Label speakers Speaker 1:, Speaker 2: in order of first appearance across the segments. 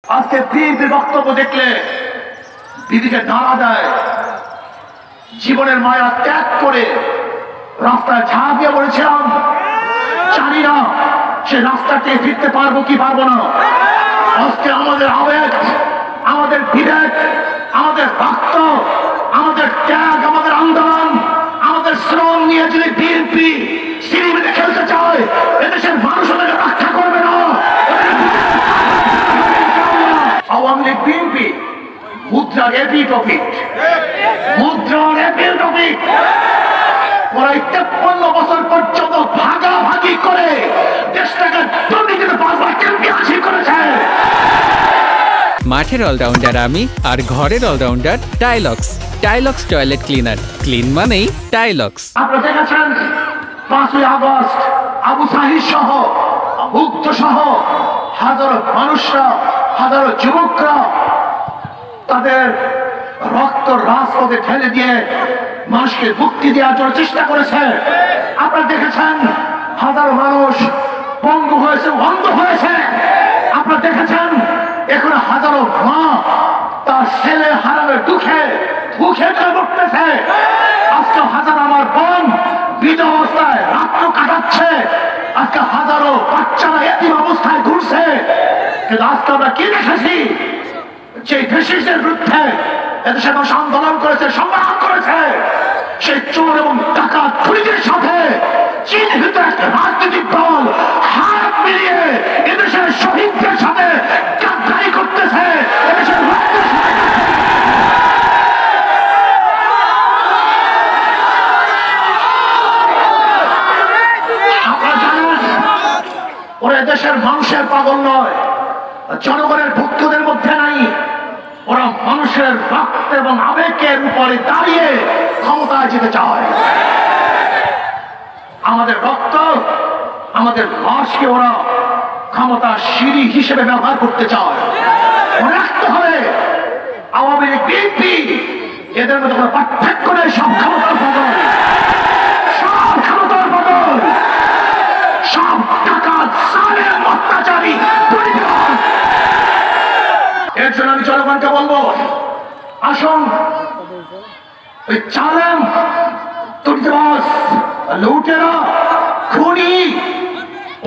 Speaker 1: আজকে বিএনপির বক্তব্য দেখলে দিদিকে নাড়া দেয়। জীবনের মায়া ত্যাগ করে রাস্তায় ঝাঁপ দিয়ে বলেছিলাম, জানি না সে রাস্তাতে ফিরতে পারবো কি পারবো না। আজকে আমাদের আবেগ, আমাদের বিবেক, আমাদের রক্ত, আমাদের ত্যাগ, আমাদের আন্দোলন, আমাদের শ্রম নিয়ে যদি বিএনপি সিনেমিতে খেলতে চায়, এদেশের মানুষ ওদেরকে রক্ষা করবে না। আওয়ামী লীগ বিএনপি মুদ্রার এপিটপিক, মুদ্রার এপিটপিক। ওরা 53 বছর পর্যন্ত ভাগাভাগি করে দেশটাকে দুর্নীতিতে 5 বার চ্যাম্পিয়ন হাসিল করেছে।
Speaker 2: মাঠের অলরাউন্ডার আমি, আর ঘরের allrounder Tilex. Tilex toilet cleaner, clean মানেই টাইলক্স।
Speaker 1: আপনারা দেখেছেন 5ই আগস্ট আবু সাহিদ সহ, মুগ্ধ সহ হাজারো মানুষরা, হাজারো যুবকরা তাদের রক্ত রাজপথে ঢেলে দিয়ে মানুষকে মুক্তি দেওয়ার জন্য চেষ্টা করেছে। আপনারা দেখেছেন হাজারো মানুষ পঙ্গু হয়েছে, অন্ধ হয়েছে। আপনারা দেখেছেন এখন হাজারো মা তার ছেলে হারানোর দুঃখে মুখে করতেছে। আজকে হাজার আমার বোন বিধবা অবস্থায় রাত্র কাটাচ্ছে। আজকে হাজারো বাচ্চারা এতিম অবস্থায় ঘুরছে। কিন্তু আজকে আমরা কি দেখেছি, যে ফ্যাসিস্টের বিরুদ্ধে এদেশের মানুষ আন্দোলন করেছে, সংগ্রাম করেছে, সেই চোর এবং ডাকাত খুনিদের সাথে চিহ্নিত একটা রাজনৈতিক দল হাত মিলিয়ে এদেশের শহীদদের সাথে গাদ্দারি করতেছে। এদেশের আপনারা জানেন ওরা দেশের মানুষের পাগল নয়, জনগণের ভক্তদের মধ্যে নাই। ওরা মানুষের রক্ত এবং আবেগের উপরে দাঁড়িয়ে ক্ষমতায় যেতে চায়। আমাদের রক্ত, আমাদের লাশকে ওরা ক্ষমতা সিঁড়ি হিসেবে ব্যবহার করতে চায়। মনে রাখতে হবে আওয়ামী লীগ বিএনপি এদের মধ্যে কোনো পার্থক্য নেই। সব ক্ষমতার বদল, সব ক্ষমতার বদল, সব ডাকাত, জালেম, অত্যাচারী, দুর্নীতিবাজ। এর জন্য আমি জনগণকে বলবো, আসুন ওই জালেম, দুর্নীতিবাজ, লুটেরা, খুনি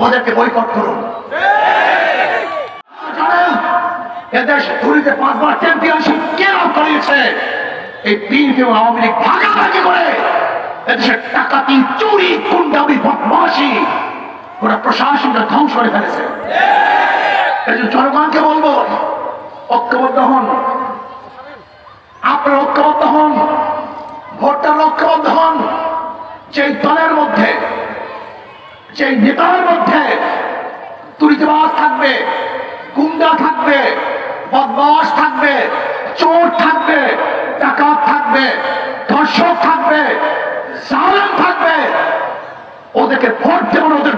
Speaker 1: ওদেরকে বয়কট করুন। জানেন এদেশ দুর্নীতিতে 5 বার চ্যাম্পিয়নশিপ কে লাভ করিয়েছে? এই বিএনপি এবং আওয়ামী লীগ ভাগাভাগি করে এদেশের ডাকাতি, চুরি, গুন্ডামি, বদমাশি ওরা প্রশাসনটা ধ্বংস করে ফেলেছে। এই জন্য জনগণকে বলবো, ঐক্যবদ্ধ হন। আপনারা ঐক্যবদ্ধ হন, ভোটার ঐক্যবদ্ধ হন। যে দলের মধ্যে, যে নেতার মধ্যে দুর্নীতিবাজ থাকবে, গুন্ডা থাকবে, বদমাশ থাকবে, চোর থাকবে, ডাকাত থাকবে, ধর্ষক থাকবে, জালেম থাকবে, ওদেরকে ভোট দেবেন। ওদের